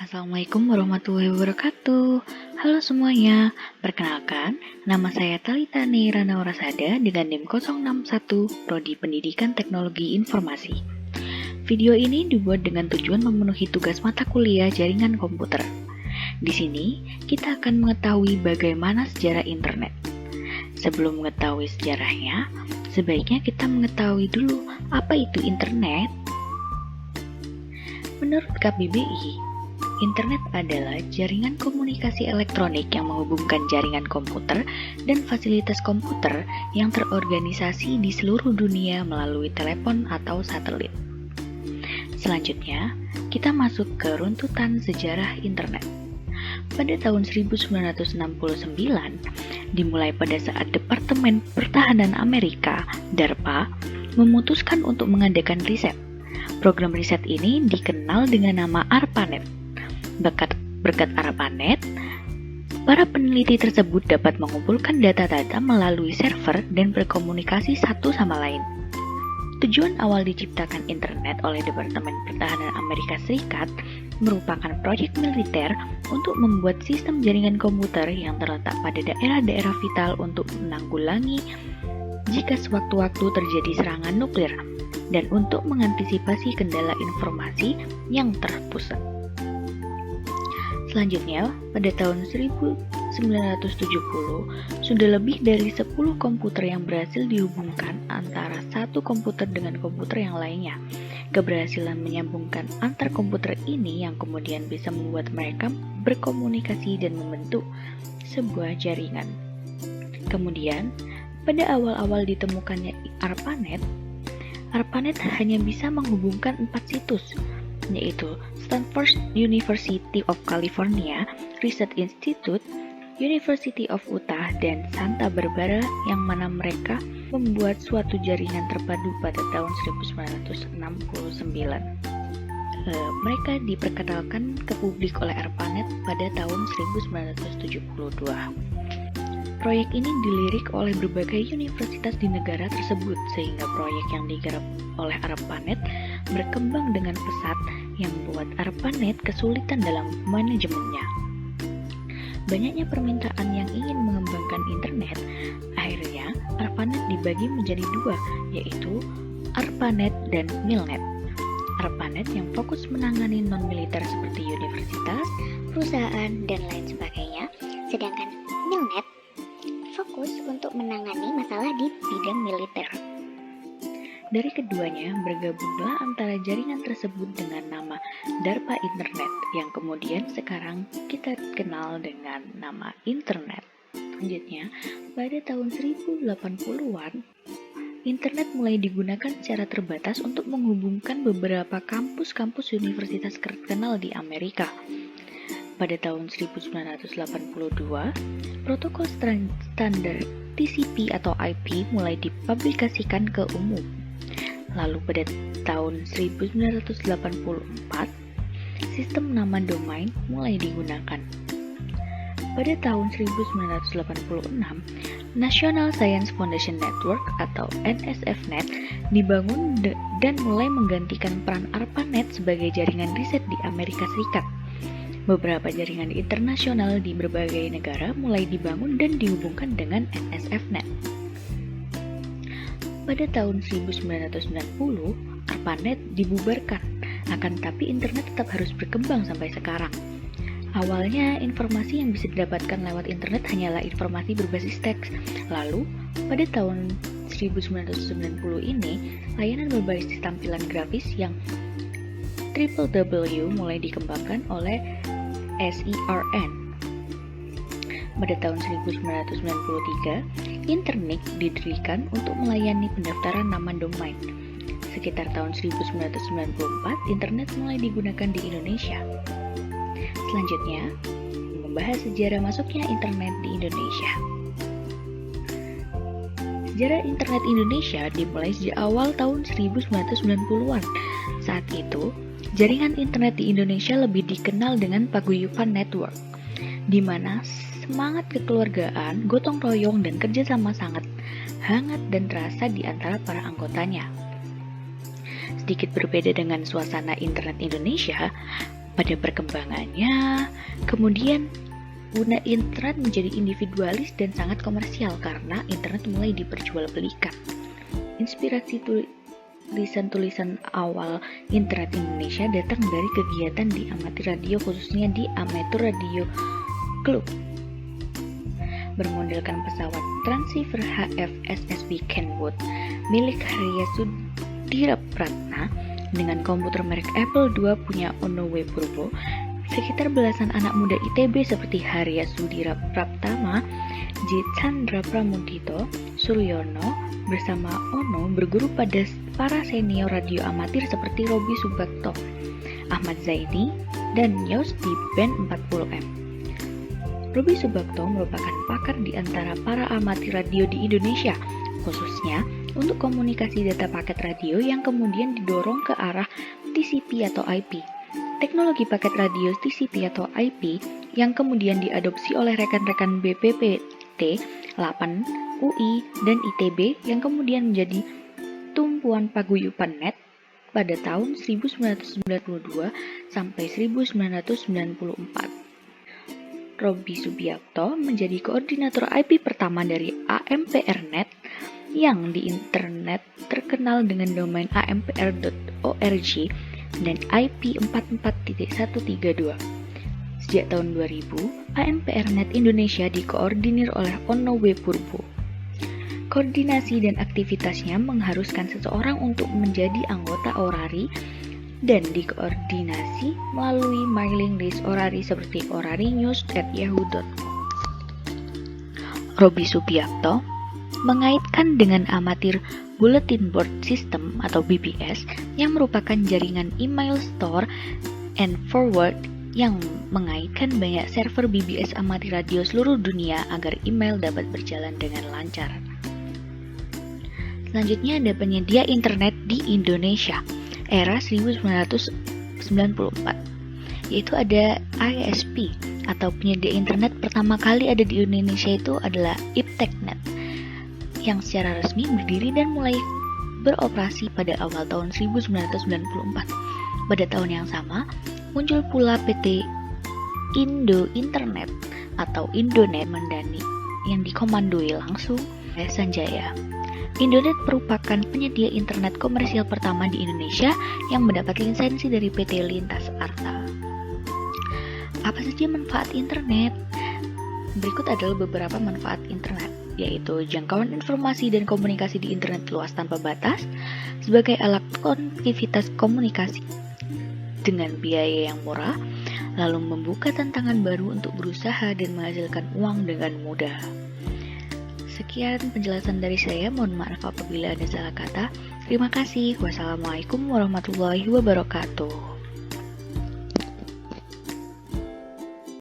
Assalamualaikum warahmatullahi wabarakatuh. Halo semuanya, perkenalkan, nama saya Talita Neira Naurasada dengan NIM 061 Prodi Pendidikan Teknologi Informasi. Video ini dibuat dengan tujuan memenuhi tugas mata kuliah jaringan komputer. Di sini, kita akan mengetahui bagaimana sejarah internet. Sebelum mengetahui sejarahnya, sebaiknya kita mengetahui dulu apa itu internet. Menurut KBBI, internet adalah jaringan komunikasi elektronik yang menghubungkan jaringan komputer dan fasilitas komputer yang terorganisasi di seluruh dunia melalui telepon atau satelit. Selanjutnya, kita masuk ke runtutan sejarah internet. Pada tahun 1969, dimulai pada saat Departemen Pertahanan Amerika, DARPA, memutuskan untuk mengadakan riset. Program riset ini dikenal dengan nama ARPANET. Berkat ARPANET, para peneliti tersebut dapat mengumpulkan data-data melalui server dan berkomunikasi satu sama lain. Tujuan awal diciptakan internet oleh Departemen Pertahanan Amerika Serikat merupakan proyek militer untuk membuat sistem jaringan komputer yang terletak pada daerah-daerah vital untuk menanggulangi jika sewaktu-waktu terjadi serangan nuklir dan untuk mengantisipasi kendala informasi yang terpusat. Selanjutnya, pada tahun 1970, sudah lebih dari 10 komputer yang berhasil dihubungkan antara satu komputer dengan komputer yang lainnya. Keberhasilan menyambungkan antar komputer ini yang kemudian bisa membuat mereka berkomunikasi dan membentuk sebuah jaringan. Kemudian, pada awal-awal ditemukannya ARPANET hanya bisa menghubungkan 4 situs, yaitu Stanford University of California Research Institute, University of Utah, dan Santa Barbara, yang mana mereka membuat suatu jaringan terpadu pada tahun 1969. Mereka diperkenalkan ke publik oleh ARPANET pada tahun 1972. Proyek ini dilirik oleh berbagai universitas di negara tersebut, sehingga proyek yang digarap oleh ARPANET berkembang dengan pesat yang membuat ARPANET kesulitan dalam manajemennya. Banyaknya permintaan yang ingin mengembangkan internet, akhirnya ARPANET dibagi menjadi dua, yaitu ARPANET dan MILNET. ARPANET yang fokus menangani non-militer seperti universitas, perusahaan, dan lain sebagainya, sedangkan MILNET fokus untuk menangani masalah di bidang militer. Dari keduanya, bergabunglah antara jaringan tersebut dengan nama DARPA Internet, yang kemudian sekarang kita kenal dengan nama internet. Selanjutnya, pada tahun 1080-an, internet mulai digunakan secara terbatas untuk menghubungkan beberapa kampus-kampus universitas terkenal di Amerika. Pada tahun 1982, protokol standar TCP atau IP mulai dipublikasikan ke umum. Lalu pada tahun 1984, sistem nama domain mulai digunakan. Pada tahun 1986, National Science Foundation Network atau NSFNet dibangun dan mulai menggantikan peran ARPANET sebagai jaringan riset di Amerika Serikat. Beberapa jaringan internasional di berbagai negara mulai dibangun dan dihubungkan dengan NSFNet. Pada tahun 1990, ARPANET dibubarkan, akan tetapi internet tetap harus berkembang sampai sekarang. Awalnya, informasi yang bisa didapatkan lewat internet hanyalah informasi berbasis teks. Lalu, pada tahun 1990 ini, layanan berbasis tampilan grafis yang www mulai dikembangkan oleh SERN. Pada tahun 1993, Internet didirikan untuk melayani pendaftaran nama domain. Sekitar tahun 1994, internet mulai digunakan di Indonesia. Selanjutnya, membahas sejarah masuknya internet di Indonesia. Sejarah internet Indonesia dimulai sejak awal tahun 1990-an. Saat itu, jaringan internet di Indonesia lebih dikenal dengan paguyuban network, di mana semangat kekeluargaan, gotong royong, dan kerjasama sangat hangat dan terasa di antara para anggotanya. Sedikit berbeda dengan suasana internet Indonesia, pada perkembangannya, kemudian pengguna internet menjadi individualis dan sangat komersial karena internet mulai diperjualbelikan. Inspirasi tulisan-tulisan awal internet Indonesia datang dari kegiatan di amatir radio, khususnya di Amateur Radio Club. Bermodelkan pesawat Transceiver HF-SSB Kenwood milik Haria Sudirapratna dengan komputer merek Apple II punya Onowe Purbo, sekitar belasan anak muda ITB seperti Haria Sudirapratma, J. Chandra Pramudito, Suryono bersama Ono berguru pada para senior radio amatir seperti Robi Subakto, Ahmad Zaini, dan Yos di band 40M. Robi Subakto merupakan pakar di antara para amatir radio di Indonesia, khususnya untuk komunikasi data paket radio yang kemudian didorong ke arah TCP atau IP. Teknologi paket radio TCP atau IP yang kemudian diadopsi oleh rekan-rekan BPPT, 8, UI, dan ITB yang kemudian menjadi tumpuan paguyuban net pada tahun 1992 sampai 1994. Robi Subiakto menjadi koordinator IP pertama dari AMPRNet yang di internet terkenal dengan domain ampr.org dan IP 44.132. Sejak tahun 2000, AMPRNet Indonesia dikoordinir oleh Onowe Purbo. Koordinasi dan aktivitasnya mengharuskan seseorang untuk menjadi anggota orari dan dikoordinasi melalui mailing list orari seperti orarinews@yahoo.com. Robi Subiakto mengaitkan dengan amatir Bulletin Board System atau BBS yang merupakan jaringan email store and forward yang mengaitkan banyak server BBS amatir radio seluruh dunia agar email dapat berjalan dengan lancar. Selanjutnya ada penyedia internet di Indonesia era 1994, yaitu ada ISP atau penyedia internet pertama kali ada di Indonesia itu adalah IPTECnet yang secara resmi berdiri dan mulai beroperasi pada awal tahun 1994. Pada tahun yang sama, muncul pula PT Indo Internet atau Indonet Mandani yang dikomandoi langsung oleh Sanjaya. Indonet merupakan penyedia internet komersial pertama di Indonesia yang mendapat lisensi dari PT Lintas Arta. Apa saja manfaat internet? Berikut adalah beberapa manfaat internet, yaitu jangkauan informasi dan komunikasi di internet luas tanpa batas sebagai alat konektivitas komunikasi dengan biaya yang murah, lalu membuka tantangan baru untuk berusaha dan menghasilkan uang dengan mudah. Sekian penjelasan dari saya, mohon maaf apabila ada salah kata. Terima kasih. Wassalamualaikum warahmatullahi wabarakatuh.